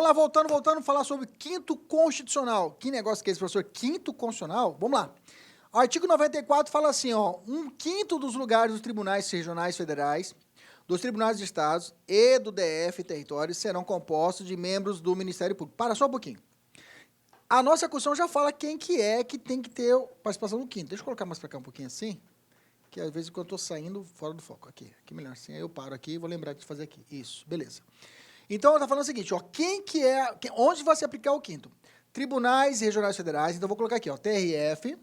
Vamos lá, voltando, falar sobre quinto constitucional. Que negócio que é esse, professor? Quinto constitucional? Vamos lá. O artigo 94 fala assim, ó, 1/5 dos lugares dos tribunais regionais federais, dos tribunais de estados e do DF territórios serão compostos de membros do Ministério Público. Para só um pouquinho. A nossa Constituição já fala quem que é que tem que ter participação no quinto. Deixa eu colocar mais para cá um pouquinho assim, que às vezes quando eu estou saindo fora do foco. Aqui melhor assim, aí eu paro aqui e vou lembrar de fazer aqui. Isso, beleza. Então, ela está falando o seguinte, ó, onde vai se aplicar o quinto? Tribunais regionais federais, então eu vou colocar aqui, ó, TRF.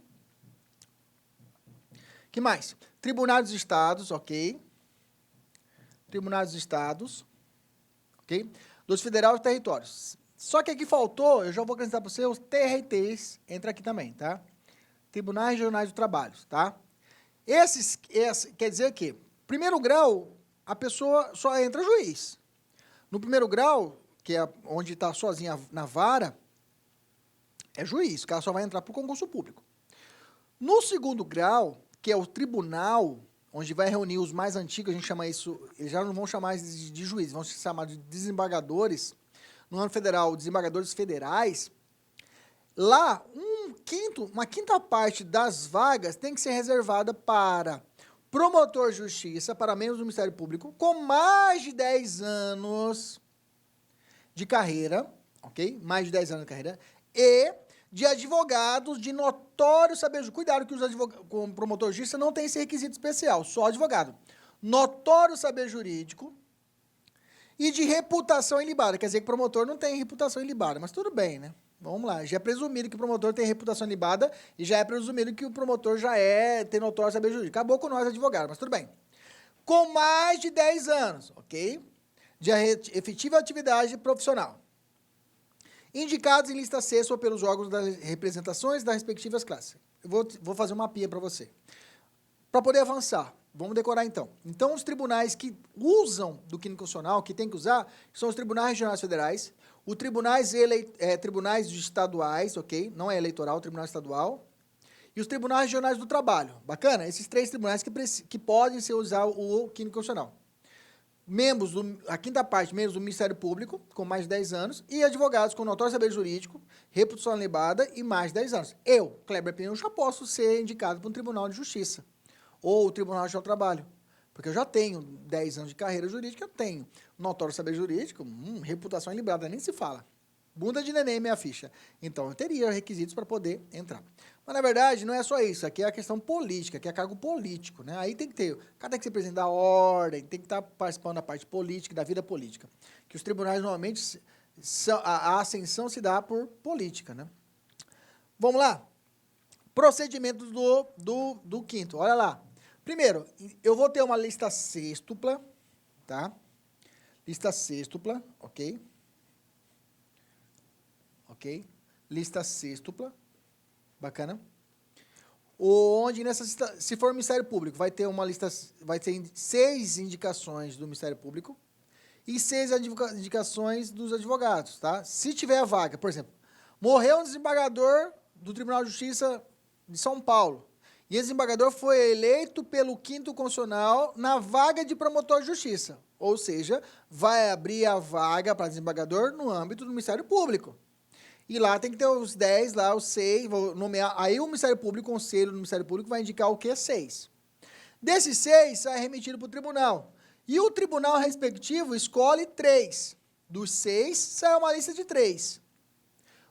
Que mais? Tribunais dos estados, ok. Tribunais dos estados, ok. Dos federais e territórios. Só que aqui faltou, eu já vou acrescentar para você, os TRTs, entra aqui também, tá? Tribunais regionais do trabalho, tá? Esse quer dizer que, primeiro grau, a pessoa só entra juiz. No primeiro grau, que é onde está sozinha na vara, é juiz, o cara só vai entrar para o concurso público. No segundo grau, que é o tribunal, onde vai reunir os mais antigos, a gente chama isso, eles já não vão chamar de juiz, vão se chamar de desembargadores, no ano federal, desembargadores federais, lá, uma quinta parte das vagas tem que ser reservada para promotor de justiça, para membros do Ministério Público, com mais de 10 anos de carreira, ok? Mais de 10 anos de carreira, e de advogados de notório saber jurídico. Cuidado que os advogados, como promotor de justiça, não tem esse requisito especial, só advogado. Notório saber jurídico e de reputação ilibada. Quer dizer que promotor não tem reputação ilibada, mas tudo bem, né? Vamos lá, já é presumido que o promotor tem reputação ilibada e já é presumido que o promotor tem notório saber jurídico. Acabou com nós, advogados, mas tudo bem. Com mais de 10 anos, ok? De efetiva atividade profissional. Indicados em lista C ou pelos órgãos das representações das respectivas classes. Eu vou fazer uma pia para você. Para poder avançar, vamos decorar então. Então, os tribunais que usam do quinto constitucional, que tem que usar, são os tribunais regionais federais, os tribunais estaduais, ok? Não é eleitoral, tribunal estadual. E os tribunais regionais do trabalho. Bacana? Esses 3 tribunais que podem ser usar o quinto constitucional. A quinta parte, membros do Ministério Público, com mais de 10 anos, e advogados com notório saber jurídico, reputação ilibada e mais de 10 anos. Eu, Kleber Pinheiro, já posso ser indicado para um tribunal de justiça, ou o Tribunal Regional do Trabalho, porque eu já tenho 10 anos de carreira jurídica, eu tenho notório saber jurídico, reputação ilibada, nem se fala. Bunda de neném, minha ficha. Então, eu teria requisitos para poder entrar. Mas, na verdade, não é só isso. Aqui é a questão política, aqui é cargo político, né? Aí tem que ter, cada tem que ser presidente da ordem, tem que estar participando da parte política, da vida política. Que os tribunais, normalmente, a ascensão se dá por política, né? Vamos lá? Procedimentos do quinto. Olha lá. Primeiro, eu vou ter uma lista sextupla, tá? Lista sextupla, ok? Ok? Lista sextupla. Bacana. Onde se for Ministério Público, vai ter uma lista, vai ter 6 indicações do Ministério Público e 6 indicações dos advogados, tá? Se tiver a vaga, por exemplo, morreu um desembargador do Tribunal de Justiça de São Paulo e esse desembargador foi eleito pelo quinto constitucional na vaga de promotor de justiça, ou seja, vai abrir a vaga para desembargador no âmbito do Ministério Público. E lá tem que ter os 10, lá, os 6, vou nomear. Aí o Ministério Público, o Conselho do Ministério Público, vai indicar o quê? 6. Desses 6, sai remetido para o tribunal. E o tribunal respectivo escolhe 3. Dos 6, sai uma lista de 3.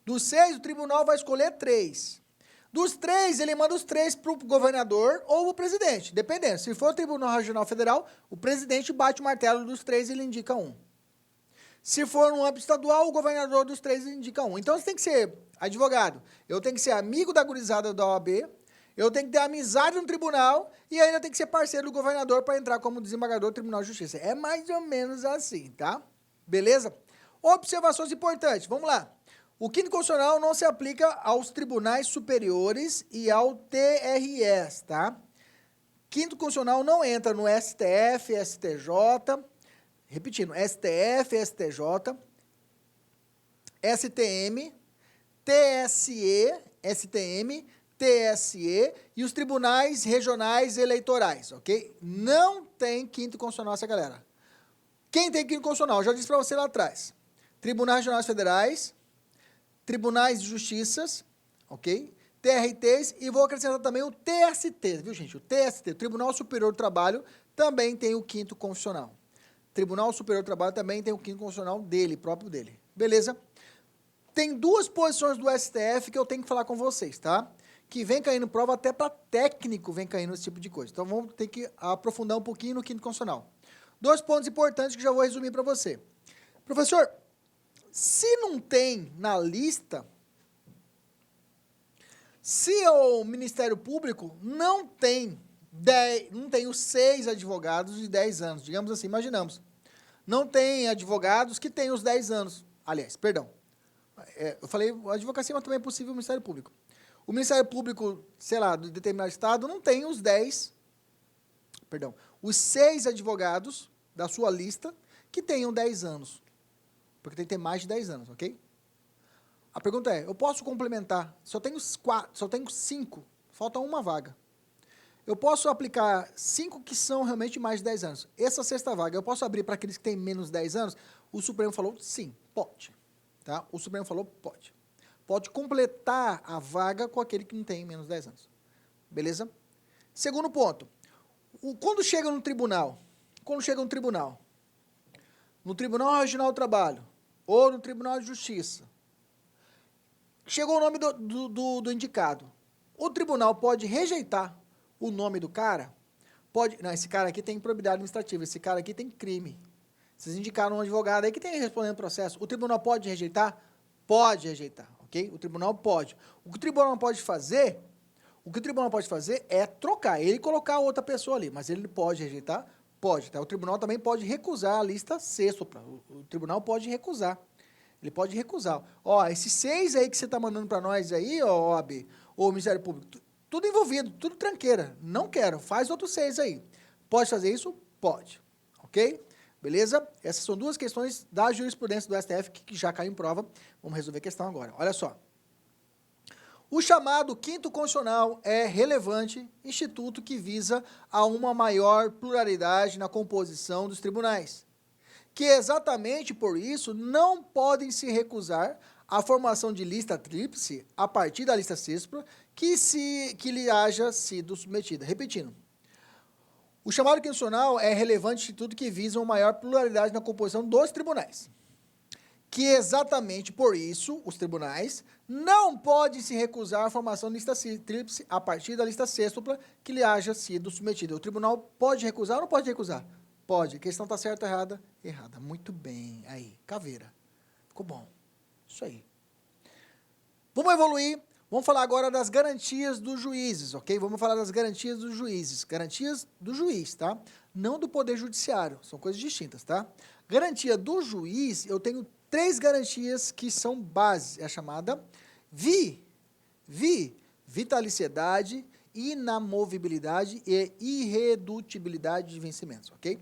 Dos 6, o tribunal vai escolher 3. Dos 3, ele manda os 3 para o governador ou o presidente, dependendo. Se for o Tribunal Regional Federal, o presidente bate o martelo dos 3 e ele indica um. Se for no âmbito estadual, o governador dos 3 indica um. Então, você tem que ser advogado. Eu tenho que ser amigo da gurizada da OAB, eu tenho que ter amizade no tribunal e ainda tem que ser parceiro do governador para entrar como desembargador do Tribunal de Justiça. É mais ou menos assim, tá? Beleza? Observações importantes. Vamos lá. O quinto constitucional não se aplica aos tribunais superiores e ao TRS, tá? Quinto constitucional não entra no STF, STJ... Repetindo, STF, STJ, STM, TSE, STM, TSE e os tribunais regionais eleitorais, ok? Não tem quinto constitucional essa galera. Quem tem quinto constitucional? Eu já disse para você lá atrás. Tribunais Regionais Federais, Tribunais de Justiças, ok? TRTs, e vou acrescentar também o TST, viu, gente? O TST, o Tribunal Superior do Trabalho, também tem o 5º Constitucional. Tribunal Superior do Trabalho também tem o 5º Constitucional dele, próprio dele. Beleza? Tem 2 posições do STF que eu tenho que falar com vocês, tá? Que vem caindo prova, até para técnico vem caindo esse tipo de coisa. Então, vamos ter que aprofundar um pouquinho no 5º Constitucional. 2 pontos importantes que já vou resumir para você. Professor, se não tem na lista, se o Ministério Público não tem os 6 advogados de 10 anos, digamos assim, imaginamos, não tem advogados que tenham os 10 anos, aliás, perdão, eu falei a advocacia, mas também é possível o Ministério Público. O Ministério Público, sei lá, de determinado estado, não tem os 6 advogados da sua lista que tenham 10 anos, porque tem que ter mais de 10 anos, ok? A pergunta é, eu posso complementar, só tenho 5, falta uma vaga. Eu posso aplicar 5 que são realmente mais de 10 anos. Essa 6ª vaga, eu posso abrir para aqueles que têm menos de 10 anos? O Supremo falou, sim, pode. Tá? O Supremo falou, pode. Pode completar a vaga com aquele que não tem menos de 10 anos. Beleza? Segundo ponto, quando chega no Tribunal Regional do Trabalho, ou no Tribunal de Justiça, chegou o nome do indicado. O tribunal pode rejeitar o nome do cara? Pode. Não, esse cara aqui tem improbidade administrativa, esse cara aqui tem crime. Vocês indicaram um advogado aí que tem respondendo processo. O tribunal pode rejeitar? Pode rejeitar, ok? O tribunal pode. O que o tribunal pode fazer é trocar, ele colocar outra pessoa ali, mas ele pode rejeitar? Pode, tá? O tribunal também pode recusar a lista sexta. O tribunal pode recusar. Ele pode recusar. Ó, esses 6 aí que você está mandando para nós aí, ó, OAB, ou Ministério Público, tudo envolvido, tudo tranqueira. Não quero, faz outros 6 aí. Pode fazer isso? Pode. Ok? Beleza? Essas são 2 questões da jurisprudência do STF que já caiu em prova. Vamos resolver a questão agora. Olha só. O chamado 5º Constitucional é relevante instituto que visa a uma maior pluralidade na composição dos tribunais, que exatamente por isso não podem se recusar à formação de lista tríplice a partir da lista sexta que lhe haja sido submetida. Repetindo, o chamado constitucional é relevante instituto que visa uma maior pluralidade na composição dos tribunais, que exatamente por isso os tribunais não podem se recusar à formação de lista tríplice a partir da lista sexta que lhe haja sido submetida. O tribunal pode recusar ou não pode recusar? Pode. A questão está certa ou errada? Errada. Muito bem. Aí, caveira. Ficou bom. Isso aí. Vamos evoluir. Vamos falar agora das garantias dos juízes, ok? Vamos falar das garantias dos juízes. Garantias do juiz, tá? Não do Poder Judiciário. São coisas distintas, tá? Garantia do juiz, eu tenho 3 garantias que são bases. É a chamada vitaliciedade, inamovibilidade e irredutibilidade de vencimentos, ok?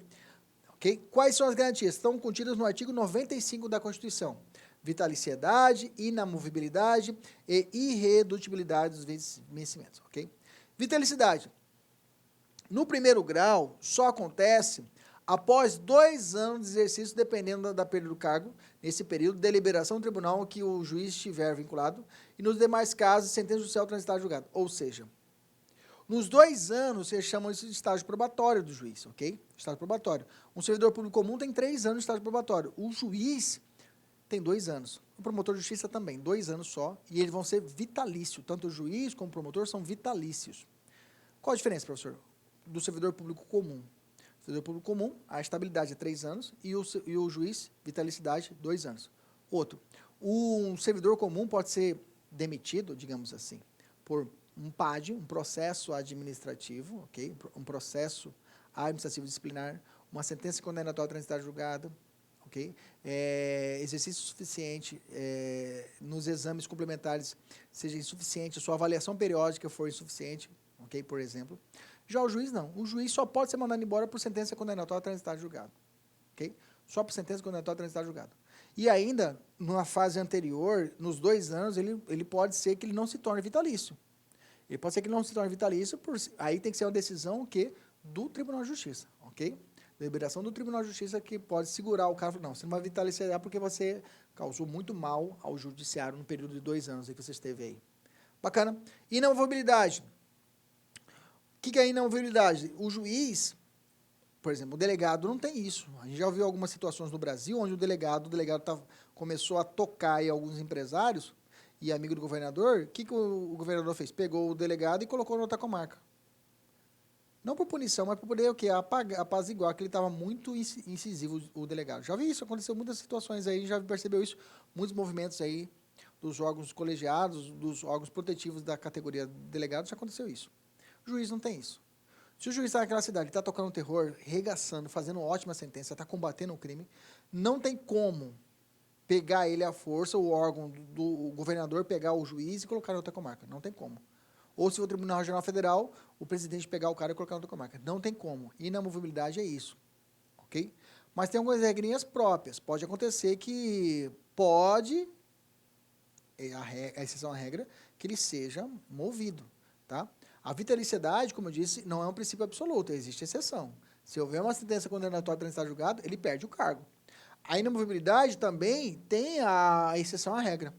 Quais são as garantias? Estão contidas no artigo 95 da Constituição. Vitaliciedade, inamovibilidade e irredutibilidade dos vencimentos, ok? Vitaliciedade. No primeiro grau, só acontece após 2 anos de exercício, dependendo da período do cargo, nesse período, deliberação do tribunal que o juiz estiver vinculado, e nos demais casos, sentença judicial transitada julgada. Ou seja, nos 2 anos, vocês chamam isso de estágio probatório do juiz, ok? Estágio probatório. Um servidor público comum tem 3 anos de estágio probatório. O juiz tem 2 anos. O promotor de justiça também, 2 anos só, e eles vão ser vitalícios. Tanto o juiz como o promotor são vitalícios. Qual a diferença, professor? Do servidor público comum. O servidor público comum, a estabilidade é 3 anos, e o juiz, vitalicidade, 2 anos. Outro, um servidor comum pode ser demitido, digamos assim, por um PAD, um processo administrativo, ok? Um processo administrativo disciplinar, uma sentença condenatória transitada julgada, ok? Exercício suficiente nos exames complementares seja insuficiente, sua avaliação periódica for insuficiente, ok? Por exemplo. Já o juiz não. O juiz só pode ser mandado embora por sentença condenatória transitada julgada, ok? Só por sentença condenatória transitada julgada. E ainda, numa fase anterior, nos 2 anos, ele pode ser que ele não se torne vitalício. Ele pode ser que ele não se torne vitalício, aí tem que ser uma decisão do Tribunal de Justiça, ok? Deliberação do Tribunal de Justiça que pode segurar o cara, não, você não vai vitaliciar porque você causou muito mal ao judiciário no período de 2 anos aí que você esteve aí. Bacana. Inamovibilidade. O que é inamovibilidade? O juiz, por exemplo, o delegado não tem isso. A gente já ouviu algumas situações no Brasil onde o delegado começou a tocar em alguns empresários e amigo do governador. O que o governador fez? Pegou o delegado e colocou na outra comarca. Não por punição, mas para poder o quê? Apaziguar, que ele estava muito incisivo, o delegado. Já vi isso, aconteceu muitas situações aí, já percebeu isso, muitos movimentos aí dos órgãos colegiados, dos órgãos protetivos da categoria delegado, já aconteceu isso. O juiz não tem isso. Se o juiz está naquela cidade, está tocando terror, regaçando, fazendo ótima sentença, está combatendo o crime, não tem como pegar ele à força, o órgão do governador pegar o juiz e colocar em outra comarca. Não tem como. Ou se for o Tribunal Regional Federal, o presidente pegar o cara e colocar na outra comarca. Não tem como. Inamovibilidade é isso. Ok? Mas tem algumas regrinhas próprias. Pode acontecer que pode, a exceção à regra, que ele seja movido. Tá? A vitaliciedade, como eu disse, não é um princípio absoluto, existe exceção. Se houver uma sentença condenatória para estar julgado, ele perde o cargo. A inamovibilidade também tem a exceção à regra.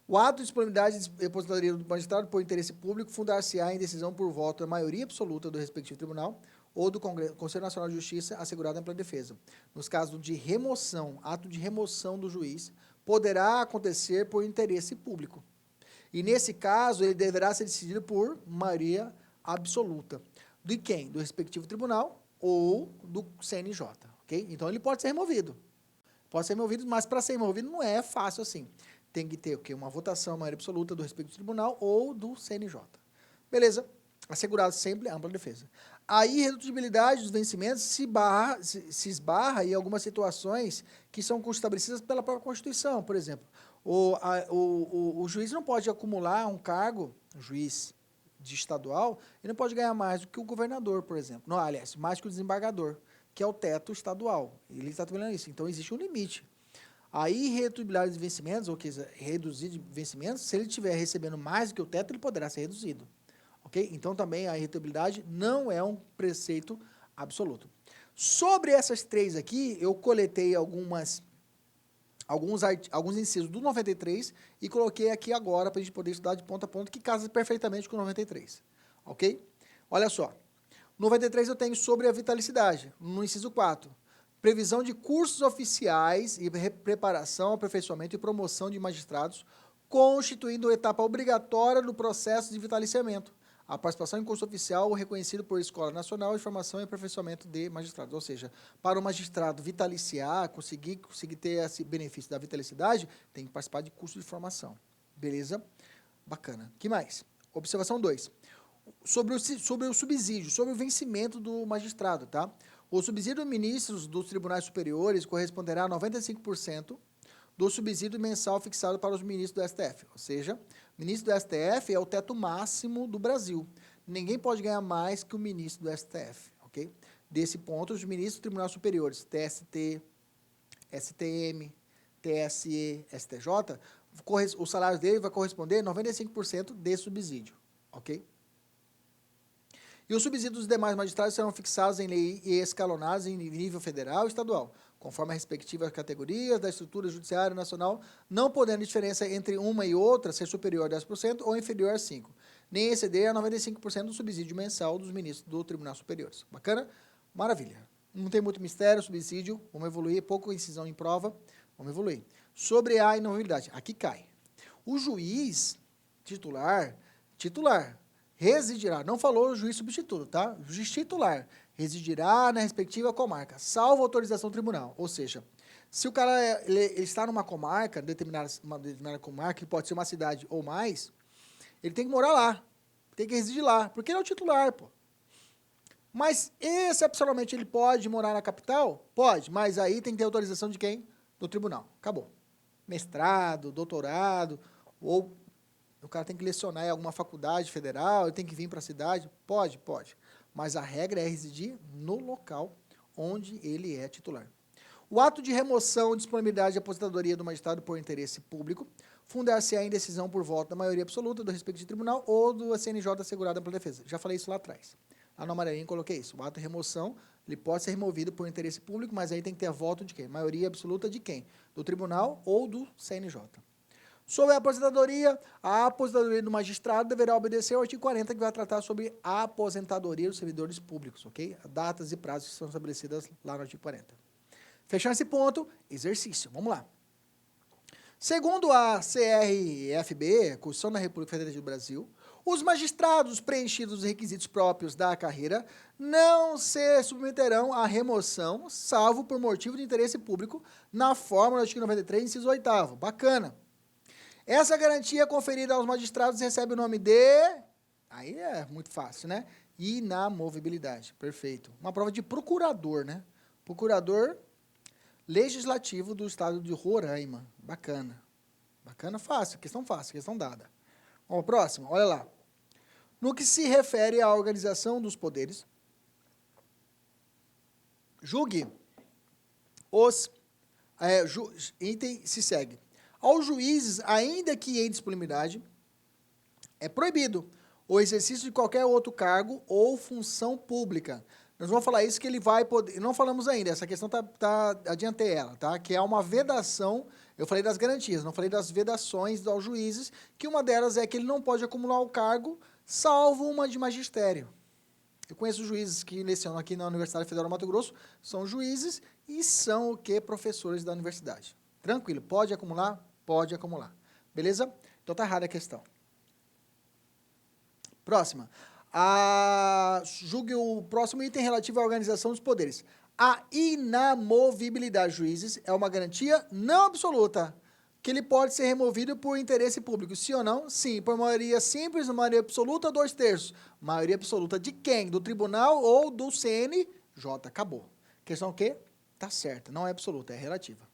O ato de disponibilidade de aposentadoria do magistrado por interesse público fundar-se-á em decisão por voto da maioria absoluta do respectivo tribunal ou do Conselho Nacional de Justiça assegurado pela defesa. Nos casos de remoção, ato de remoção do juiz, poderá acontecer por interesse público. E, nesse caso, ele deverá ser decidido por maioria absoluta. De quem? Do respectivo tribunal ou do CNJ. Okay? Então, ele pode ser removido. Pode ser removido, mas para ser removido não é fácil assim. Tem que ter o quê? Uma votação maioria absoluta do respectivo tribunal ou do CNJ. Beleza? Assegurado sempre a ampla defesa. A irredutibilidade dos vencimentos se esbarra em algumas situações que são estabelecidas pela própria Constituição. Por exemplo, o juiz não pode acumular um cargo, o juiz de estadual, ele não pode ganhar mais do que o governador, por exemplo. Não, aliás, mais que o desembargador, que é o teto estadual. Ele está trabalhando isso. Então, existe um limite. A irredutibilidade de vencimentos, ou seja, reduzir de vencimentos, se ele estiver recebendo mais do que o teto, ele poderá ser reduzido. Ok? Então, também a irredutibilidade não é um preceito absoluto. Sobre essas três aqui, eu coletei alguns incisos do 93 e coloquei aqui agora para a gente poder estudar de ponta a ponta, que casa perfeitamente com o 93. Ok? Olha só. No 93 eu tenho sobre a vitalicidade, no inciso 4. Previsão de cursos oficiais e preparação, aperfeiçoamento e promoção de magistrados, constituindo etapa obrigatória do processo de vitaliciamento. A participação em curso oficial reconhecido por Escola Nacional de Formação e Aperfeiçoamento de Magistrados. Ou seja, para o magistrado vitaliciar, conseguir ter esse benefício da vitalicidade, tem que participar de curso de formação. Beleza? Bacana. O que mais? Observação 2. Sobre o subsídio, sobre o vencimento do magistrado, tá? O subsídio de ministros dos tribunais superiores corresponderá a 95% do subsídio mensal fixado para os ministros do STF. Ou seja, o ministro do STF é o teto máximo do Brasil. Ninguém pode ganhar mais que o ministro do STF, ok? Desse ponto, os ministros dos tribunais superiores, TST, STM, TSE, STJ, o salário dele vai corresponder a 95% desse subsídio, ok? E os subsídios dos demais magistrados serão fixados em lei e escalonados em nível federal e estadual, conforme as respectivas categorias da estrutura judiciária nacional, não podendo diferença entre uma e outra ser superior a 10% ou inferior a 5%, nem exceder a 95% do subsídio mensal dos ministros do Tribunal Superior. Bacana? Maravilha. Não tem muito mistério, subsídio, vamos evoluir, pouco incisão em prova, vamos evoluir. Sobre a inamovibilidade, aqui cai. O juiz titular, residirá, não falou o juiz substituto, tá? O juiz titular residirá na respectiva comarca, salvo autorização do tribunal. Ou seja, se o cara ele está numa comarca, uma determinada comarca, que pode ser uma cidade ou mais, ele tem que morar lá, tem que residir lá, porque ele é o titular, pô. Mas, excepcionalmente, ele pode morar na capital? Pode, mas aí tem que ter autorização de quem? Do tribunal. Acabou. Mestrado, doutorado, ou o cara tem que lecionar em alguma faculdade federal, ele tem que vir para a cidade? Pode. Mas a regra é residir no local onde ele é titular. O ato de remoção e disponibilidade de aposentadoria do magistrado por interesse público fundar-se-á em decisão por voto da maioria absoluta do respectivo tribunal ou do CNJ assegurada pela defesa. Já falei isso lá atrás. Lá no amarelinho coloquei isso. O ato de remoção, ele pode ser removido por interesse público, mas aí tem que ter voto de quem? Maioria absoluta de quem? Do tribunal ou do CNJ. Sobre a aposentadoria do magistrado deverá obedecer ao artigo 40, que vai tratar sobre a aposentadoria dos servidores públicos, ok? Datas e prazos que são estabelecidas lá no artigo 40. Fechando esse ponto, exercício. Vamos lá. Segundo a CRFB, Constituição da República Federativa do Brasil, os magistrados preenchidos os requisitos próprios da carreira não se submeterão à remoção, salvo por motivo de interesse público, na forma do artigo 93, inciso 8º. Bacana. Essa garantia conferida aos magistrados recebe o nome de... Aí é muito fácil, né? Inamovibilidade. Perfeito. Uma prova de procurador, né? Procurador legislativo do estado de Roraima. Bacana. Bacana, fácil, questão dada. Vamos ao próximo, olha lá. No que se refere à organização dos poderes, julgue os... item se segue. Aos juízes, ainda que em disponibilidade, é proibido o exercício de qualquer outro cargo ou função pública. Nós vamos falar isso que ele vai poder... Não falamos ainda, essa questão adiantei ela, tá? Que é uma vedação, eu falei das garantias, não falei das vedações aos juízes, que uma delas é que ele não pode acumular o cargo, salvo uma de magistério. Eu conheço juízes que lecionam aqui na Universidade Federal do Mato Grosso, são juízes e são o quê? Professores da universidade. Tranquilo, pode acumular? Pode acumular. Beleza? Então tá errada a questão. Próxima. Julgue o próximo item relativo à organização dos poderes. A inamovibilidade dos juízes é uma garantia não absoluta, que ele pode ser removido por interesse público. Sim ou não? Sim. Por maioria simples, maioria absoluta, 2/3. Maioria absoluta de quem? Do tribunal ou do CNJ? Acabou. Questão o quê? Tá certa. Não é absoluta, é relativa.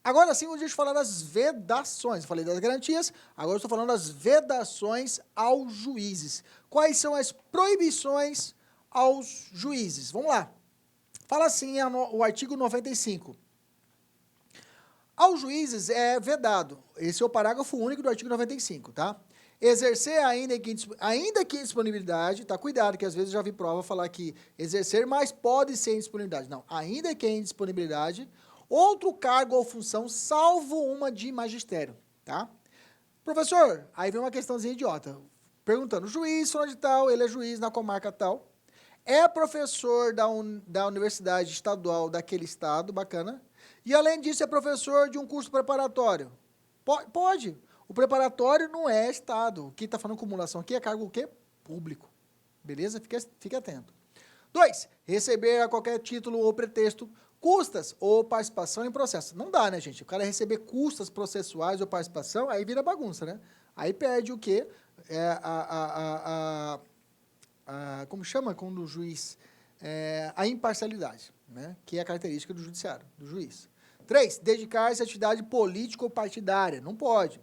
Agora sim, hoje a gente falar das vedações. Eu falei das garantias, agora eu estou falando das vedações aos juízes. Quais são as proibições aos juízes? Vamos lá. Fala assim o artigo 95. Aos juízes é vedado, esse é o parágrafo único do artigo 95, tá? Exercer ainda que em disponibilidade, tá? Cuidado, que às vezes eu já vi prova falar que exercer, mas pode ser em disponibilidade. Não, ainda que em disponibilidade, outro cargo ou função, salvo uma de magistério, tá? Professor, aí vem uma questãozinha idiota, perguntando, juiz, onde tal, ele é juiz na comarca tal, é professor da universidade estadual daquele estado, bacana, e além disso é professor de um curso preparatório. Pode. O preparatório não é estado, o que está falando acumulação aqui é cargo o quê? Público, beleza? Fique atento. 2, receber a qualquer título ou pretexto custas ou participação em processo. Não dá, né, gente? O cara receber custas processuais ou participação, aí vira bagunça, né? Aí perde o quê? Como chama quando o juiz... a imparcialidade, né? Que é a característica do judiciário, do juiz. 3, dedicar-se à atividade política ou partidária. Não pode.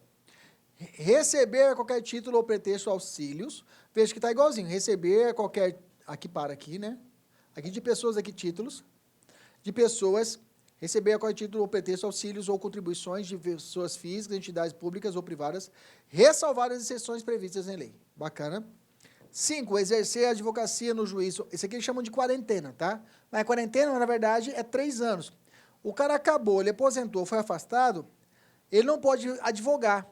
Receber a qualquer título ou pretexto auxílios. Veja que está igualzinho. Receber a qualquer... Aqui, né? Aqui de pessoas, aqui títulos. De pessoas, receber a qualquer título ou pretexto auxílios ou contribuições de pessoas físicas, entidades públicas ou privadas, ressalvar as exceções previstas em lei. Bacana. 5, exercer a advocacia no juízo. Esse aqui eles chamam de quarentena, tá? Mas a quarentena, na verdade, é 3 anos. O cara acabou, ele aposentou, foi afastado, ele não pode advogar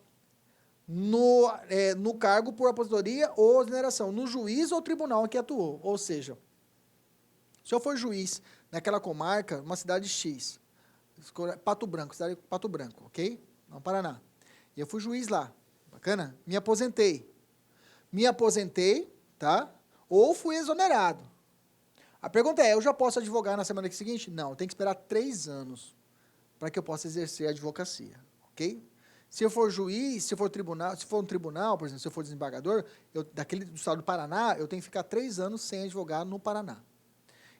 no cargo por aposentadoria ou exoneração, no juízo ou tribunal em que atuou. Ou seja, se eu for juiz naquela comarca, uma cidade X, Pato Branco, cidade de Pato Branco, ok? No Paraná. E eu fui juiz lá, bacana? Me aposentei, tá? Ou fui exonerado. A pergunta é, eu já posso advogar na semana seguinte? Não, eu tenho que esperar 3 anos para que eu possa exercer a advocacia, ok? Se eu for juiz, se for um tribunal, por exemplo, se eu for desembargador, do estado do Paraná, eu tenho que ficar 3 anos sem advogar no Paraná.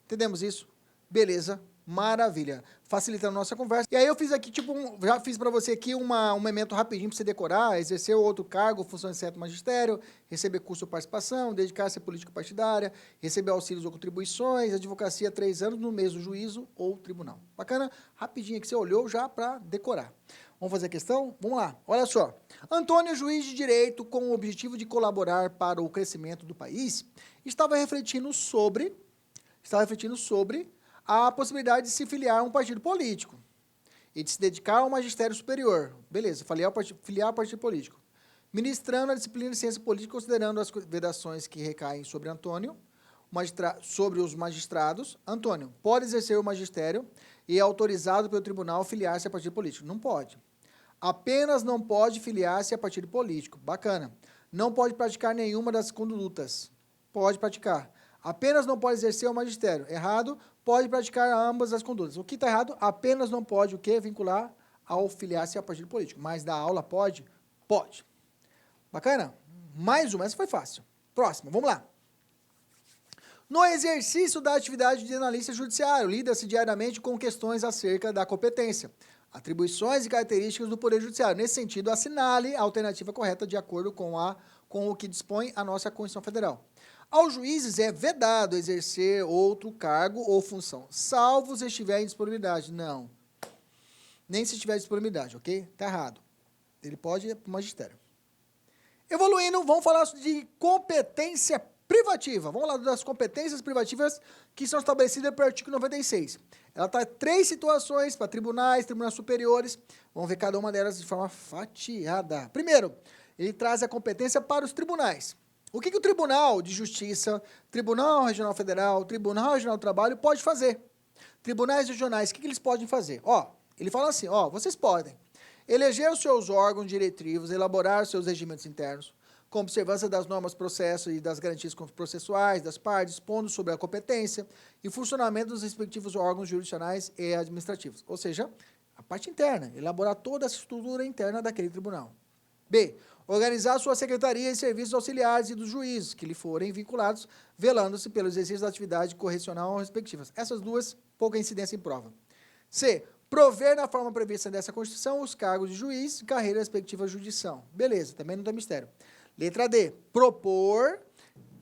Entendemos isso? Beleza, Maravilha. Facilitando a nossa conversa. E aí eu fiz aqui, tipo, já fiz para você aqui um memento rapidinho para você decorar, exercer outro cargo, função de certo magistério, receber curso ou participação, dedicar-se à política partidária, receber auxílios ou contribuições, advocacia 3 anos no mesmo juízo ou tribunal. Bacana? Rapidinho que você olhou já para decorar. Vamos fazer a questão? Vamos lá. Olha só. Antônio, juiz de direito, com o objetivo de colaborar para o crescimento do país, estava refletindo sobre a possibilidade de se filiar a um partido político e de se dedicar ao magistério superior. Beleza, filiar ao partido político. Ministrando a disciplina de ciência política, considerando as vedações que recaem sobre Antônio, sobre os magistrados. Antônio pode exercer o magistério e é autorizado pelo tribunal a filiar-se a partido político. Não pode. Apenas não pode filiar-se a partido político. Bacana. Não pode praticar nenhuma das condutas. Pode praticar. Apenas não pode exercer o magistério. Errado. Pode praticar ambas as condutas. O que está errado? Apenas não pode o quê? Vincular ao filiar-se a partido político. Mas da aula pode? Pode. Bacana? Mais uma. Essa foi fácil. Próximo. Vamos lá. No exercício da atividade de analista judiciário, lida-se diariamente com questões acerca da competência, atribuições e características do Poder Judiciário. Nesse sentido, assinale a alternativa correta de acordo com o que dispõe a nossa Constituição Federal. Aos juízes é vedado exercer outro cargo ou função, salvo se estiver em disponibilidade. Não. Nem se estiver em disponibilidade, ok? Está errado. Ele pode ir para o magistério. Evoluindo, vamos falar de competência privativa. Vamos lá das competências privativas que são estabelecidas pelo artigo 96. Ela traz 3 situações para tribunais superiores. Vamos ver cada uma delas de forma fatiada. Primeiro, ele traz a competência para os tribunais. O que o Tribunal de Justiça, Tribunal Regional Federal, Tribunal Regional do Trabalho pode fazer? Tribunais regionais, o que eles podem fazer? Ele fala assim, vocês podem eleger os seus órgãos diretivos, elaborar os seus regimentos internos, com observância das normas processo e das garantias processuais das partes, expondo sobre a competência e funcionamento dos respectivos órgãos jurisdicionais e administrativos. Ou seja, a parte interna, elaborar toda a estrutura interna daquele tribunal. B. Organizar sua secretaria e serviços auxiliares e dos juízes que lhe forem vinculados, velando-se pelo exercício da atividade correcional respectivas. Essas duas, pouca incidência em prova. C. Prover na forma prevista dessa Constituição os cargos de juiz e carreira respectiva à jurisdição. Beleza, também não tem mistério. Letra D. Propor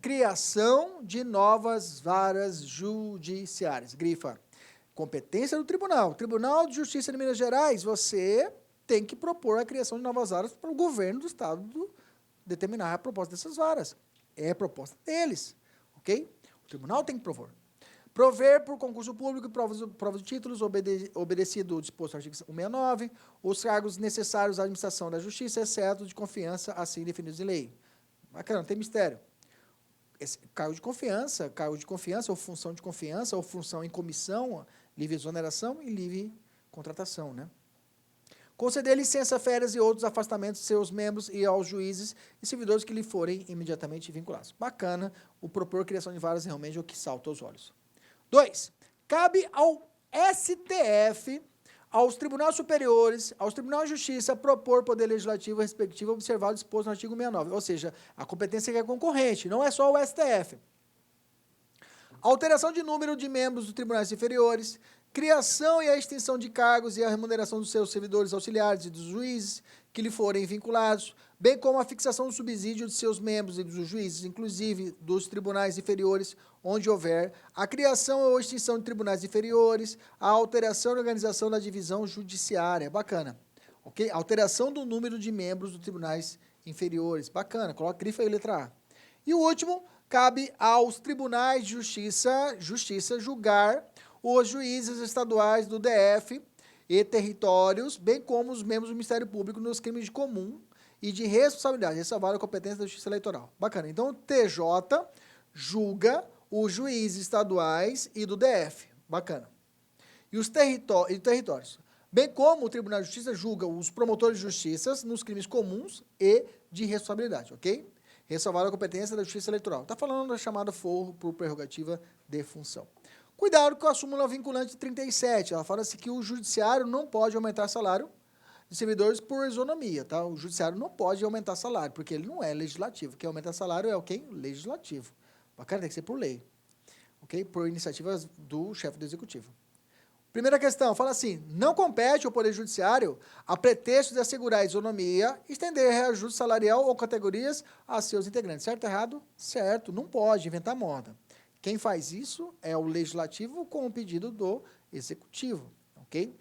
criação de novas varas judiciárias. Grifa. Competência do tribunal. Tribunal de Justiça de Minas Gerais, você tem que propor a criação de novas varas para o governo do estado determinar a proposta dessas varas. É a proposta deles, ok? O tribunal tem que propor. Prover por concurso público e provas de títulos, obedecido o disposto no artigo 169, os cargos necessários à administração da justiça, exceto de confiança, assim definidos em lei. Bacana, não tem mistério. Esse cargo de confiança, ou função em comissão, livre exoneração e livre contratação, né? Conceder licença, férias e outros afastamentos de seus membros e aos juízes e servidores que lhe forem imediatamente vinculados. Bacana, o propor criação de varas realmente é o que salta aos olhos. 2. Cabe ao STF, aos tribunais superiores, aos tribunais de justiça, propor poder legislativo respectivo observado o disposto no artigo 69. Ou seja, a competência que é concorrente, não é só o STF. Alteração de número de membros dos tribunais inferiores, criação e a extinção de cargos e a remuneração dos seus servidores auxiliares e dos juízes que lhe forem vinculados, bem como a fixação do subsídio de seus membros e dos juízes, inclusive dos tribunais inferiores, onde houver, a criação ou extinção de tribunais inferiores, a alteração e organização da divisão judiciária. Bacana. Ok? Alteração do número de membros dos tribunais inferiores. Bacana. Coloca grifa aí, letra A. E o último, cabe aos tribunais de justiça julgar os juízes estaduais do DF e territórios, bem como os membros do Ministério Público nos crimes de comum e de responsabilidade, ressalvar a competência da Justiça Eleitoral. Bacana. Então, o TJ julga os juízes estaduais e do DF. Bacana. E os territórios. Bem como o Tribunal de Justiça julga os promotores de justiça nos crimes comuns e de responsabilidade, ok? Ressalvar a competência da Justiça Eleitoral. Está falando da chamada forro por prerrogativa de função. Cuidado com a súmula vinculante 37. Ela fala assim que o judiciário não pode aumentar salário de servidores por isonomia, tá? O judiciário não pode aumentar salário, porque ele não é legislativo. Quem aumenta salário é o quem? Legislativo. Bacana, tem que ser por lei. Ok? Por iniciativas do chefe do executivo. Primeira questão, fala assim, não compete ao Poder Judiciário, a pretexto de assegurar a isonomia, estender reajuste salarial ou categorias a seus integrantes. Certo ou errado? Certo, não pode inventar moda. Quem faz isso é o Legislativo com o pedido do Executivo, ok?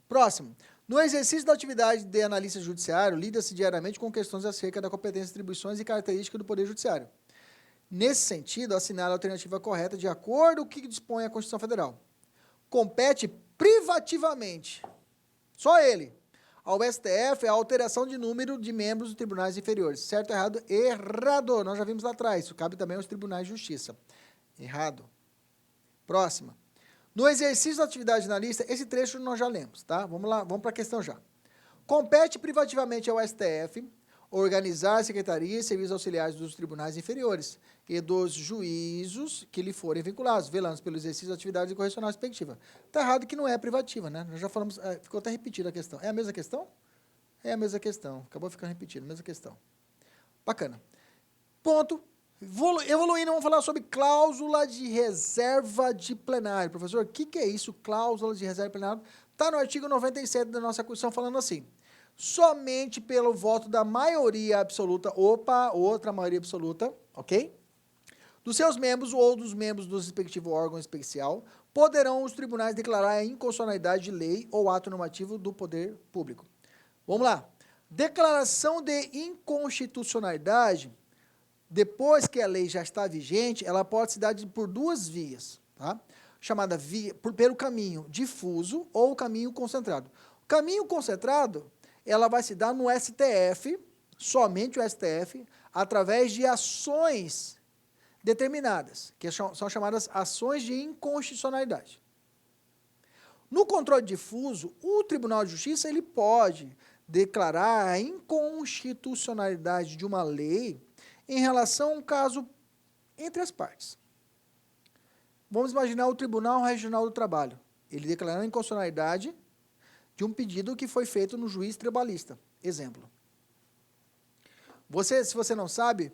Próximo. No exercício da atividade de analista judiciário, lida-se diariamente com questões acerca da competência, atribuições e características do Poder Judiciário. Nesse sentido, assinala a alternativa correta de acordo com o que dispõe a Constituição Federal. Compete privativamente, só ele, ao STF a alteração de número de membros dos tribunais inferiores. Certo ou errado? Errado. Nós já vimos lá atrás. Isso cabe também aos tribunais de justiça. Errado. Próxima. No exercício da atividade analista, esse trecho nós já lemos, tá? Vamos lá, vamos para a questão já. Compete privativamente ao STF organizar a secretaria e serviços auxiliares dos tribunais inferiores e dos juízos que lhe forem vinculados, velando pelo exercício da atividade correcional respectiva. Está errado que não é privativa, né? Nós já falamos, ficou até repetida a questão. É a mesma questão? É a mesma questão. Acabou ficando repetida, mesma questão. Bacana. Ponto. Evoluindo, vamos falar sobre cláusula de reserva de plenário. Professor, o que é isso, cláusula de reserva de plenário? Está no artigo 97 da nossa Constituição falando assim, somente pelo voto da maioria absoluta, outra maioria absoluta, ok? Dos seus membros ou dos membros do respectivo órgão especial, poderão os tribunais declarar a inconstitucionalidade de lei ou ato normativo do poder público. Vamos lá. Declaração de inconstitucionalidade, depois que a lei já está vigente, ela pode se dar por duas vias, tá? Chamada pelo caminho difuso ou caminho concentrado. O caminho concentrado, ela vai se dar no STF, somente o STF, através de ações determinadas, que são chamadas ações de inconstitucionalidade. No controle difuso, o Tribunal de Justiça ele pode declarar a inconstitucionalidade de uma lei em relação a um caso entre as partes. Vamos imaginar o Tribunal Regional do Trabalho. Ele declarou a inconstitucionalidade de um pedido que foi feito no juiz trabalhista. Exemplo. Se você não sabe,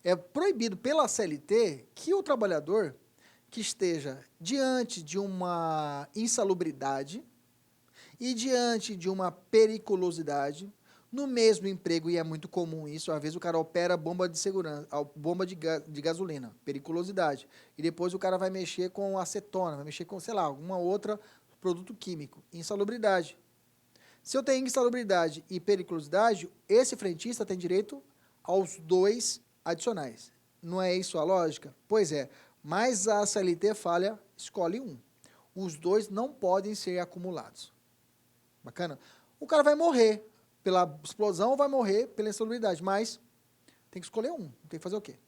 é proibido pela CLT que o trabalhador que esteja diante de uma insalubridade e diante de uma periculosidade, no mesmo emprego, e é muito comum isso, às vezes o cara opera bomba de segurança, bomba de gasolina, periculosidade, e depois o cara vai mexer com acetona, vai mexer com, sei lá, alguma outra produto químico, insalubridade. Se eu tenho insalubridade e periculosidade, esse frentista tem direito aos dois adicionais. Não é isso a lógica? Pois é, mas a CLT falha, escolhe um. Os dois não podem ser acumulados. Bacana? O cara vai morrer pela explosão ou vai morrer pela insalubridade, mas tem que escolher um, tem que fazer o quê?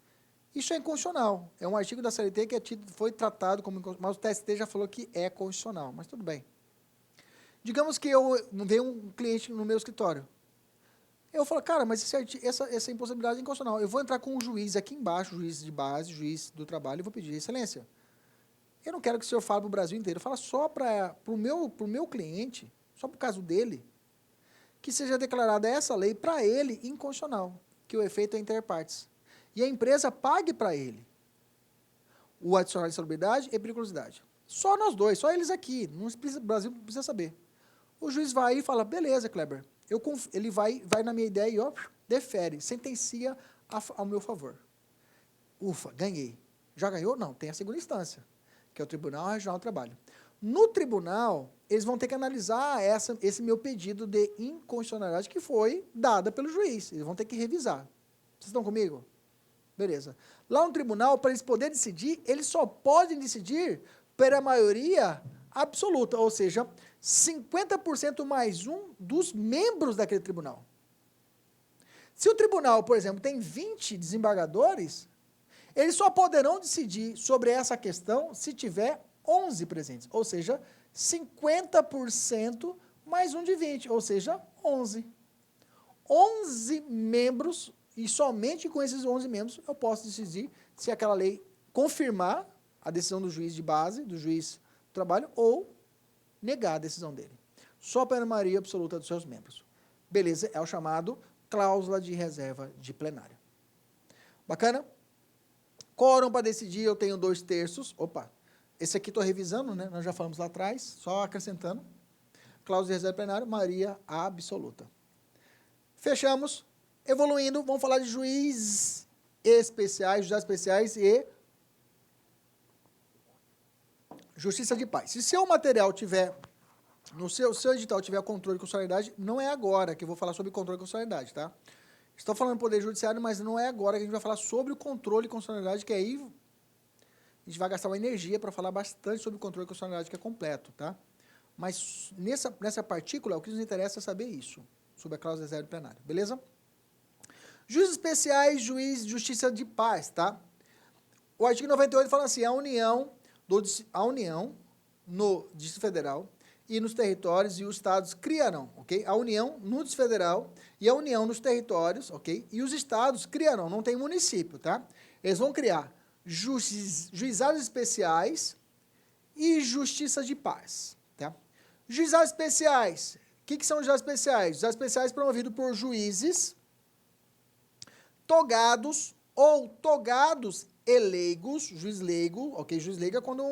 Isso é inconstitucional, é um artigo da CLT que foi tratado como inconstitucional, mas o TST já falou que é constitucional, mas tudo bem. Digamos que veio um cliente no meu escritório, eu falo, cara, mas essa impossibilidade é inconstitucional, eu vou entrar com um juiz aqui embaixo, juiz de base, juiz do trabalho, e vou pedir excelência. Eu não quero que o senhor fale para o Brasil inteiro, fala só para o meu cliente, só por caso dele, que seja declarada essa lei para ele inconstitucional, que o efeito é interpartes. E a empresa pague para ele o adicional de insalubridade e periculosidade. Só nós dois, só eles aqui, o Brasil não precisa saber. O juiz vai e fala, beleza, Kleber, ele vai na minha ideia e defere, sentencia ao meu favor. Ufa, ganhei. Já ganhou? Não, tem a segunda instância, que é o Tribunal Regional do Trabalho. No tribunal, eles vão ter que analisar esse meu pedido de inconstitucionalidade que foi dada pelo juiz. Eles vão ter que revisar. Vocês estão comigo? Beleza. Lá no tribunal, para eles poderem decidir, eles só podem decidir pela maioria absoluta, ou seja, 50% mais um dos membros daquele tribunal. Se o tribunal, por exemplo, tem 20 desembargadores, eles só poderão decidir sobre essa questão se tiver 11 presentes, ou seja, 50% mais um de 20, ou seja, 11. 11 membros, e somente com esses 11 membros eu posso decidir se aquela lei confirmar a decisão do juiz de base, do juiz do trabalho, ou negar a decisão dele. Só pela maioria absoluta dos seus membros. Beleza, é o chamado cláusula de reserva de plenário. Bacana? Quórum para decidir, eu tenho 2/3. Opa! Esse aqui estou revisando, né? Nós já falamos lá atrás, só acrescentando. Cláusula de reserva plenária, maioria absoluta. Fechamos. Evoluindo, vamos falar de juízes especiais e justiça de paz. Se seu material tiver, no seu edital tiver controle de constitucionalidade, não é agora que eu vou falar sobre controle de constitucionalidade, tá? Estou falando do Poder Judiciário, mas não é agora que a gente vai falar sobre o controle de constitucionalidade, que aí a gente vai gastar uma energia para falar bastante sobre o controle de constitucionalidade, que é completo, tá? Mas nessa partícula, o que nos interessa é saber isso, sobre a cláusula de reserva plenária, beleza? Juízes especiais, justiça de paz, tá? O artigo 98 fala assim, a União no Distrito Federal e nos territórios e os estados criarão, ok? A União no Distrito Federal e a União nos territórios, ok? E os estados criarão, não tem município, tá? Eles vão criar juizados especiais e justiça de paz, tá? Juizados especiais, o que são juizados especiais? Juizados especiais promovidos por juízes togados ou togados e leigos, juiz leigo, ok? Juiz leigo é quando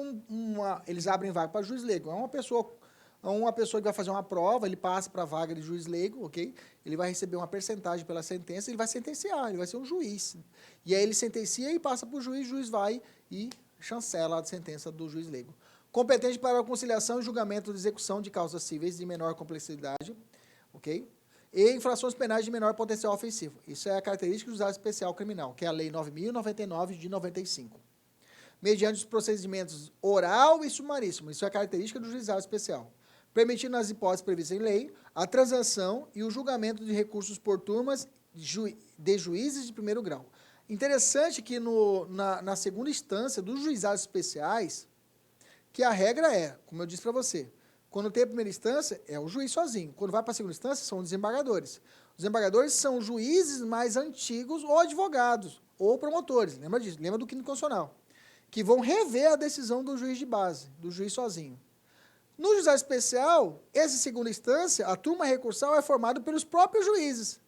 eles abrem vaga para juiz leigo. É uma pessoa que vai fazer uma prova, ele passa para a vaga de juiz leigo, ok? Ele vai receber uma percentagem pela sentença, ele vai sentenciar, ele vai ser um juiz. E aí ele sentencia e passa para o juiz vai e chancela a sentença do juiz leigo. Competente para a conciliação e julgamento de execução de causas cíveis de menor complexidade, ok? E infrações penais de menor potencial ofensivo. Isso é a característica do juizado especial criminal, que é a Lei 9.099 de 95. Mediante os procedimentos oral e sumaríssimo. Isso é a característica do juizado especial. Permitindo nas hipóteses previstas em lei, a transação e o julgamento de recursos por turmas de juízes de primeiro grau. Interessante que na segunda instância dos juizados especiais, que a regra é, como eu disse para você, quando tem a primeira instância, é o juiz sozinho. Quando vai para a segunda instância, são os desembargadores. Os desembargadores são juízes mais antigos ou advogados, ou promotores, lembra disso? Lembra do quinto constitucional. Que vão rever a decisão do juiz de base, do juiz sozinho. No juizado especial, essa segunda instância, a turma recursal é formada pelos próprios juízes.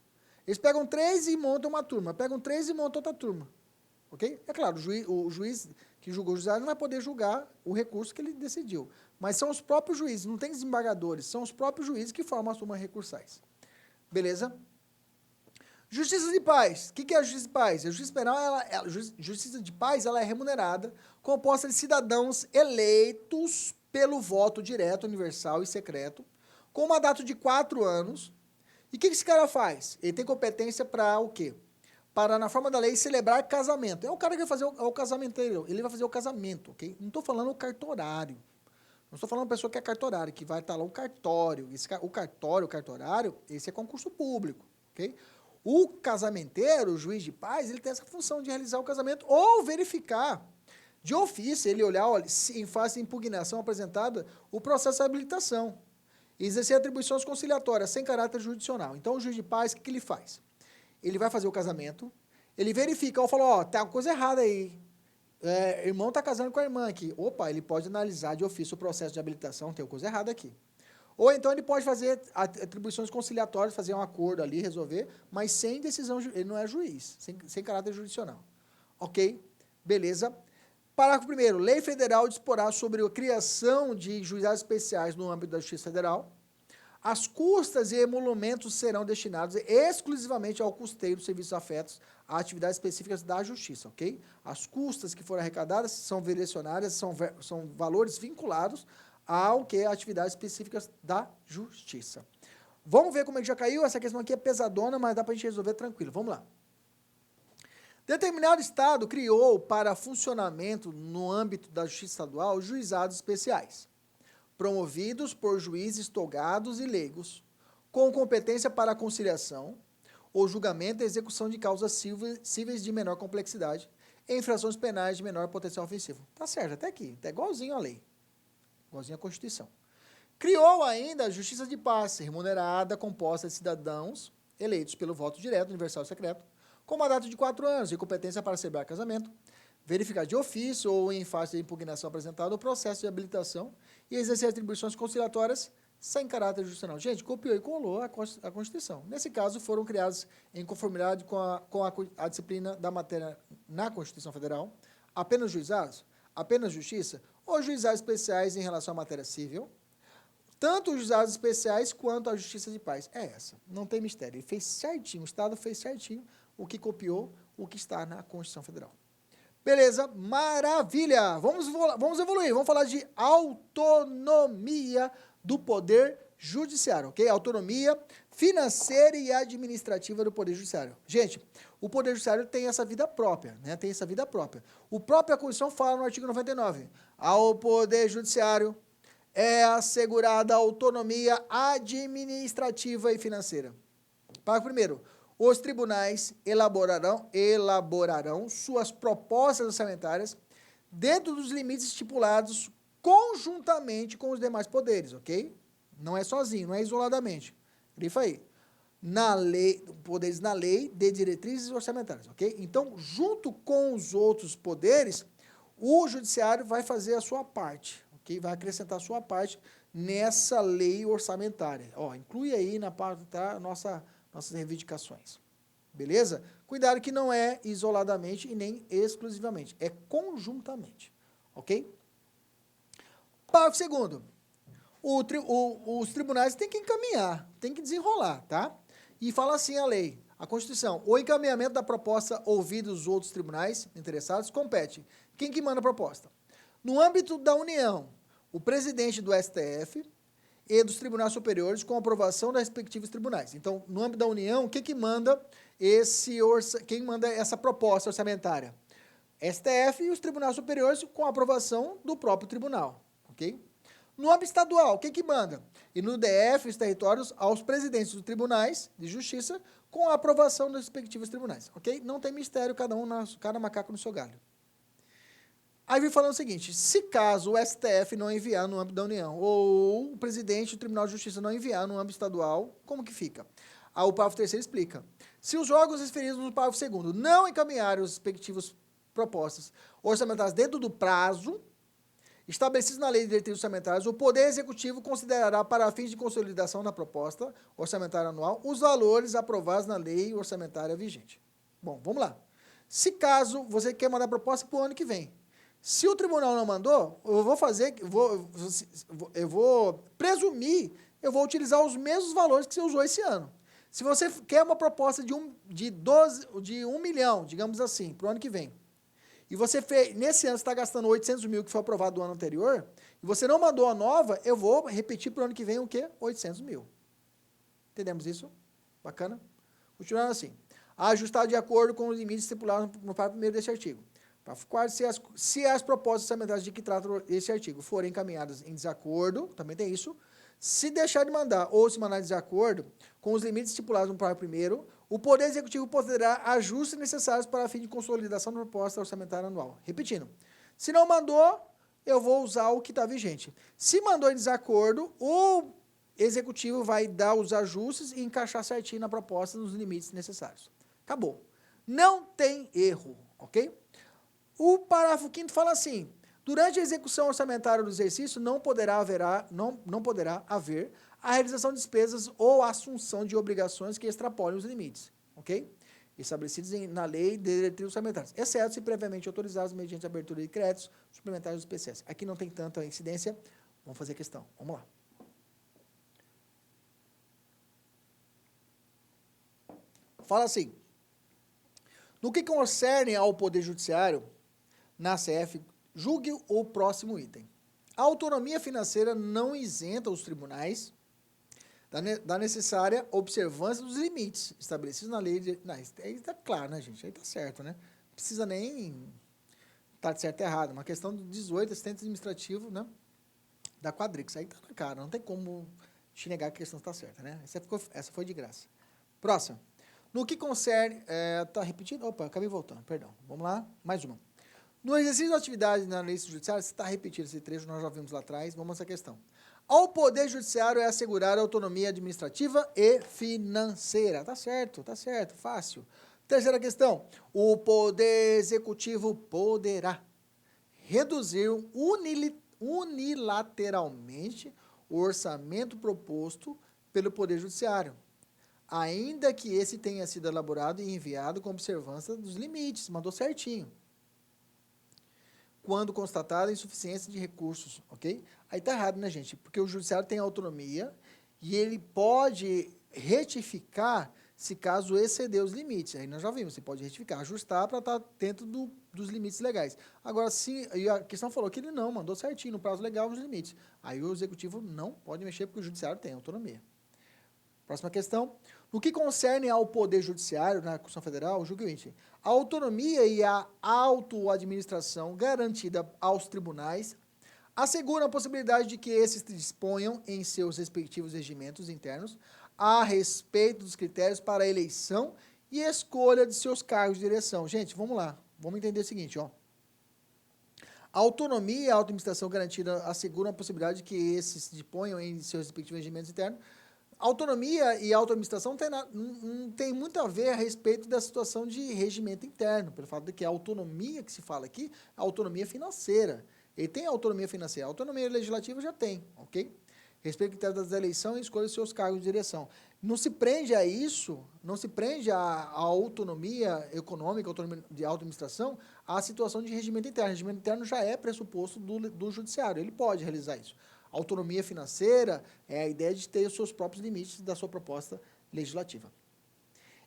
Eles pegam 3 e montam uma turma, pegam 3 e montam outra turma. Ok? É claro, o juiz que julgou o juizado não vai poder julgar o recurso que ele decidiu. Mas são os próprios juízes, não tem desembargadores, são os próprios juízes que formam as turmas recursais. Beleza? Justiça de paz. O que é a justiça de paz? A justiça penal, justiça de paz, ela é remunerada, composta de cidadãos eleitos pelo voto direto, universal e secreto, com um mandato de 4 anos. E o que esse cara faz? Ele tem competência para o quê? Para, na forma da lei, celebrar casamento. É o cara que vai fazer o casamento, ele vai fazer o casamento, ok? Não estou falando o cartorário. Não estou falando uma pessoa que é cartorário, que vai estar lá um cartório. O cartorário, esse é concurso público, ok? O casamenteiro, o juiz de paz, ele tem essa função de realizar o casamento ou verificar de ofício, ele olhar, olha, se em face de impugnação apresentada, o processo de habilitação. E exercer atribuições conciliatórias sem caráter jurisdicional. Então, o juiz de paz, o que ele faz? Ele vai fazer o casamento, ele verifica, ou fala, ó, tá uma coisa errada aí. Irmão tá casando com a irmã aqui. Opa, ele pode analisar de ofício o processo de habilitação, tem uma coisa errada aqui. Ou então ele pode fazer atribuições conciliatórias, fazer um acordo ali, resolver, mas sem decisão, ele não é juiz, sem caráter jurisdicional. Ok? Beleza. Parágrafo 1º. Lei federal disporá sobre a criação de juizados especiais no âmbito da Justiça Federal. As custas e emolumentos serão destinados exclusivamente ao custeio dos serviços afetos a atividades específicas da Justiça, ok? As custas que foram arrecadadas são direcionadas, são valores vinculados ao que atividades específicas da Justiça. Vamos ver como é que já caiu? Essa questão aqui é pesadona, mas dá para a gente resolver tranquilo. Vamos lá. Determinado Estado criou para funcionamento no âmbito da Justiça Estadual juizados especiais, promovidos por juízes togados e leigos, com competência para a conciliação, ou julgamento e execução de causas cíveis de menor complexidade e infrações penais de menor potencial ofensivo. Tá certo, até aqui, tá igualzinho à lei, igualzinho à Constituição. Criou ainda a Justiça de Paz, remunerada, composta de cidadãos eleitos pelo voto direto, universal e secreto, com mandato de 4 anos e competência para celebrar casamento, verificar de ofício ou em face de impugnação apresentada o processo de habilitação e exercer atribuições conciliatórias sem caráter jurisdicional. Gente, copiou e colou a Constituição. Nesse caso, foram criados em conformidade com a disciplina da matéria na Constituição Federal, apenas juizados, apenas justiça os juizados especiais em relação à matéria civil, tanto os juizados especiais quanto a justiça de paz. É essa, não tem mistério. Ele fez certinho, o Estado fez certinho o que copiou, o que está na Constituição Federal. Beleza, maravilha! Vamos evoluir, vamos falar de autonomia do Poder Judiciário, ok? Autonomia financeira e administrativa do Poder Judiciário. Gente, o Poder Judiciário tem essa vida própria, né? Tem essa vida própria. O próprio Constituição fala no artigo 99, ao Poder Judiciário é assegurada a autonomia administrativa e financeira. Parágrafo 1º. Os tribunais elaborarão suas propostas orçamentárias dentro dos limites estipulados conjuntamente com os demais poderes, ok? Não é sozinho, não é isoladamente. Grifa aí. Poderes na lei de diretrizes orçamentárias, ok? Então, junto com os outros poderes, o judiciário vai fazer a sua parte, ok? Vai acrescentar a sua parte nessa lei orçamentária. Ó, inclui aí na parte, tá, nossas reivindicações. Beleza? Cuidado que não é isoladamente e nem exclusivamente, é conjuntamente, ok? Parágrafo 2º. Os tribunais têm que encaminhar, têm que desenrolar, tá? E fala assim a lei, a Constituição, o encaminhamento da proposta ouvidos os outros tribunais interessados compete. Quem que manda a proposta? No âmbito da União, o presidente do STF e dos tribunais superiores com aprovação das respectivos tribunais. Então, no âmbito da União, quem manda essa proposta orçamentária? STF e os tribunais superiores com aprovação do próprio tribunal, ok? No âmbito estadual, quem que manda? E no DF, os territórios, aos presidentes dos tribunais de justiça com a aprovação dos respectivos tribunais, ok? Não tem mistério, cada macaco no seu galho. Aí vem falando o seguinte, se caso o STF não enviar no âmbito da União, ou o presidente do Tribunal de Justiça não enviar no âmbito estadual, como que fica? Aí o parágrafo 3º explica. Se os órgãos referidos no parágrafo 2º não encaminharem os respectivos propostas orçamentárias dentro do prazo estabelecidos na Lei de Diretrizes Orçamentárias, o Poder Executivo considerará, para fins de consolidação da proposta orçamentária anual, os valores aprovados na Lei Orçamentária vigente. Bom, vamos lá. Se caso você quer mandar proposta para o ano que vem, se o tribunal não mandou, eu vou presumir, eu vou utilizar os mesmos valores que você usou esse ano. Se você quer uma proposta de 1 milhão, digamos assim, para o ano que vem, e você fez, nesse ano você está gastando 800 mil que foi aprovado do ano anterior, e você não mandou a nova, eu vou repetir para o ano que vem o quê? 800 mil. Entendemos isso? Bacana? Continuando assim. Ajustado de acordo com os limites estipulados no parágrafo 1º deste artigo. Parágrafo 4º, se as propostas orçamentárias de que trata esse artigo forem encaminhadas em desacordo, também tem isso, se deixar de mandar ou se mandar em desacordo com os limites estipulados no parágrafo 1º, o Poder Executivo poderá ajustes necessários para a fim de consolidação da proposta orçamentária anual. Repetindo, se não mandou, eu vou usar o que está vigente. Se mandou em desacordo, o Executivo vai dar os ajustes e encaixar certinho na proposta nos limites necessários. Acabou. Não tem erro, ok? O parágrafo 5º fala assim, durante a execução orçamentária do exercício, não poderá haver a realização de despesas ou a assunção de obrigações que extrapolem os limites, ok? Estabelecidos na lei de diretrizes orçamentárias, exceto se previamente autorizados mediante abertura de créditos suplementares dos PCS. Aqui não tem tanta incidência, vamos fazer a questão, vamos lá. Fala assim, no que concerne ao Poder Judiciário, na CF, julgue o próximo item. A autonomia financeira não isenta os tribunais da necessária observância dos limites estabelecidos na lei. Aí está claro, né, gente? Aí está certo, né? Não precisa nem estar de certo e errado. Uma questão de 18, assistente administrativo, né? Da Quadrix. Aí está na cara. Não tem como te negar que a questão está certa, né? Essa foi de graça. Próxima. No que concerne... Está repetindo? Opa, acabei voltando. Perdão. Vamos lá. Mais uma. No exercício da atividade na lei judiciária, você está repetindo esse trecho, nós já vimos lá atrás, vamos a essa questão. Ao Poder Judiciário é assegurar a autonomia administrativa e financeira. Tá certo, fácil. Terceira questão, o Poder Executivo poderá reduzir unilateralmente o orçamento proposto pelo Poder Judiciário, ainda que esse tenha sido elaborado e enviado com observância dos limites, mandou certinho. quando constatada a insuficiência de recursos, ok? Aí tá errado, né, gente? Porque o judiciário tem autonomia e ele pode retificar se caso exceder os limites. Aí nós já vimos, você pode retificar, ajustar para estar dentro dos limites legais. Agora, se e a questão falou que ele não, mandou certinho, no prazo legal, os limites. Aí o executivo não pode mexer porque o judiciário tem autonomia. Próxima questão. No que concerne ao Poder Judiciário, na Constituição Federal, julgue o seguinte: a autonomia e a autoadministração garantida aos tribunais asseguram a possibilidade de que esses disponham em seus respectivos regimentos internos a respeito dos critérios para a eleição e escolha de seus cargos de direção. Gente, vamos lá. Vamos entender o seguinte, ó. A autonomia e a autoadministração garantida asseguram a possibilidade de que esses disponham em seus respectivos regimentos internos. Autonomia e autoadministração não tem muito a ver a respeito da situação de regimento interno, pelo fato de que a autonomia que se fala aqui é a autonomia financeira. Ele tem autonomia financeira, a autonomia legislativa já tem, ok? Respeito ao critério da eleição e escolha seus cargos de direção. Não se prende a isso, não se prende a autonomia econômica, autonomia de autoadministração, à situação de regimento interno. O regimento interno já é pressuposto do judiciário, ele pode realizar isso. Autonomia financeira é a ideia de ter os seus próprios limites da sua proposta legislativa.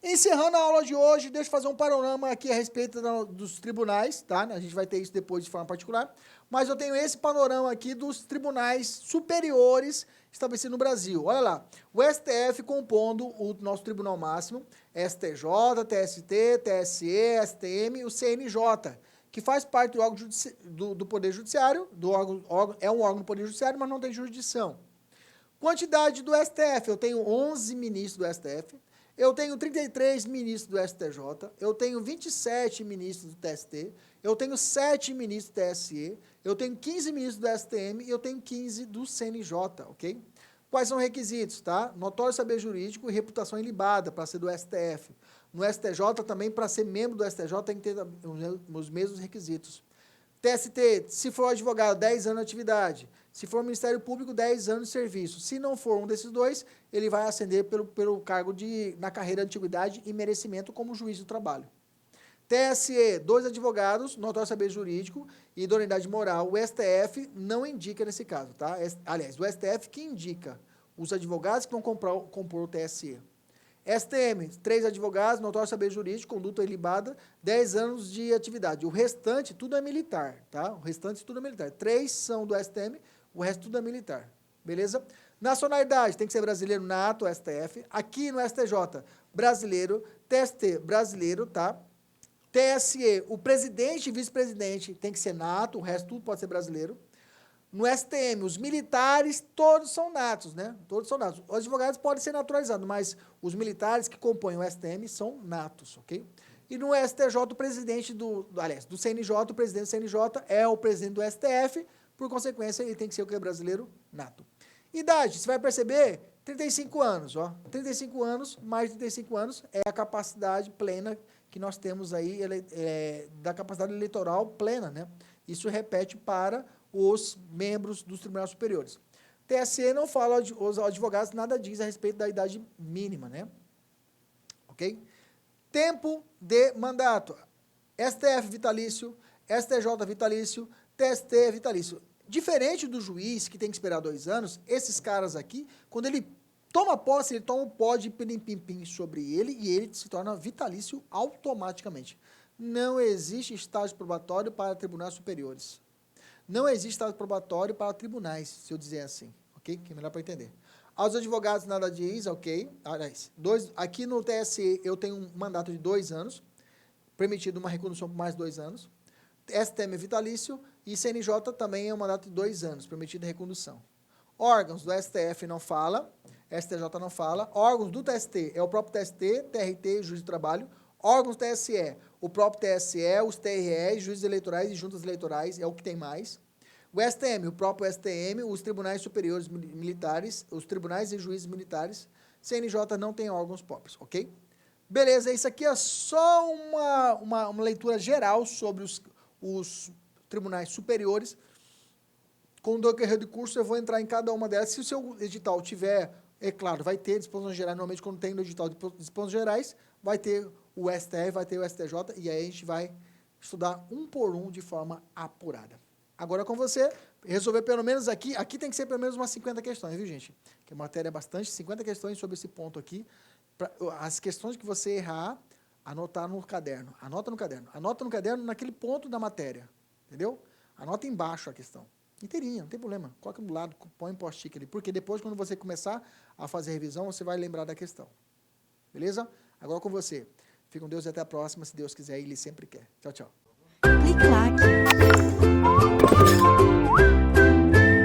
Encerrando a aula de hoje, deixa eu fazer um panorama aqui a respeito dos tribunais, tá? A gente vai ter isso depois de forma particular, mas eu tenho esse panorama aqui dos tribunais superiores estabelecidos no Brasil. Olha lá, o STF compondo o nosso tribunal máximo, STJ, TST, TSE, STM e o CNJ, que faz parte do órgão do Poder Judiciário, é um órgão do Poder Judiciário, mas não tem jurisdição. Quantidade do STF, eu tenho 11 ministros do STF, eu tenho 33 ministros do STJ, eu tenho 27 ministros do TST, eu tenho 7 ministros do TSE, eu tenho 15 ministros do STM e eu tenho 15 do CNJ, ok? Quais são os requisitos, tá? Notório saber jurídico e reputação ilibada para ser do STF. No STJ também, para ser membro do STJ, tem que ter os mesmos requisitos. TST, se for advogado, 10 anos de atividade. Se for Ministério Público, 10 anos de serviço. Se não for um desses dois, ele vai ascender pelo cargo na carreira de antiguidade e merecimento como juiz do trabalho. TSE, 2 advogados, notório saber jurídico e idoneidade moral. O STF não indica nesse caso, tá? Aliás, o STF que indica os advogados que vão compor o TSE. STM, 3 advogados, notório saber jurídico, conduta ilibada, 10 anos de atividade. O restante, tudo é militar, tá? O restante, tudo é militar. 3 são do STM, o resto tudo é militar. Beleza? Nacionalidade, tem que ser brasileiro nato, STF. Aqui no STJ, brasileiro. TST, brasileiro, tá? TSE, o presidente e vice-presidente tem que ser nato, o resto tudo pode ser brasileiro. No STM, os militares, todos são natos, né? Todos são natos. Os advogados podem ser naturalizados, mas os militares que compõem o STM são natos, ok? E no STJ, o presidente do CNJ, o presidente do CNJ é o presidente do STF, por consequência, ele tem que ser o que é brasileiro nato. Idade, você vai perceber, 35 anos, ó. 35 anos, mais de 35 anos, é a capacidade plena que nós temos aí, da capacidade eleitoral plena, né? Isso repete para os membros dos tribunais superiores. TSE não fala, os advogados nada diz a respeito da idade mínima, né? Ok? Tempo de mandato. STF vitalício, STJ vitalício, TST vitalício. Diferente do juiz, que tem que esperar 2 anos, esses caras aqui, quando ele toma posse, ele toma um pó de pirim-pim-pim sobre ele e ele se torna vitalício automaticamente. Não existe estágio probatório para tribunais superiores. Não existe estágio probatório para tribunais, se eu dizer assim, ok? Que é melhor para entender. Aos advogados nada diz, ok? Aliás, aqui no TSE eu tenho um mandato de 2 anos, permitido uma recondução por mais 2 anos. STM é vitalício e CNJ também é um mandato de 2 anos, permitido recondução. Órgãos do STF não fala, STJ não fala. Órgãos do TST é o próprio TST, TRT e Juiz do Trabalho. Órgãos do TSE, o próprio TSE, os TRE, juízes eleitorais e juntas eleitorais, é o que tem mais. O STM, o próprio STM, os tribunais superiores militares, os tribunais e juízes militares. CNJ não tem órgãos próprios, ok? Beleza, isso aqui é só uma leitura geral sobre os tribunais superiores. Com o decorrer do curso, eu vou entrar em cada uma delas. Se o seu edital tiver, é claro, vai ter disposições gerais. Normalmente, quando tem no edital de disposições gerais, vai ter o STF, vai ter o STJ, e aí a gente vai estudar um por um de forma apurada. Agora com você, resolver pelo menos aqui tem que ser pelo menos umas 50 questões, viu, gente? Que a matéria é bastante, 50 questões sobre esse ponto aqui. As questões que você errar, anotar no caderno. Anota no caderno. Anota no caderno naquele ponto da matéria, entendeu? Anota embaixo a questão. Inteirinha, não tem problema. Coloca do lado, põe um post-it ali. Porque depois, quando você começar a fazer a revisão, você vai lembrar da questão. Beleza? Agora com você. Fique com Deus e até a próxima, se Deus quiser, Ele sempre quer. Tchau, tchau. Clique like.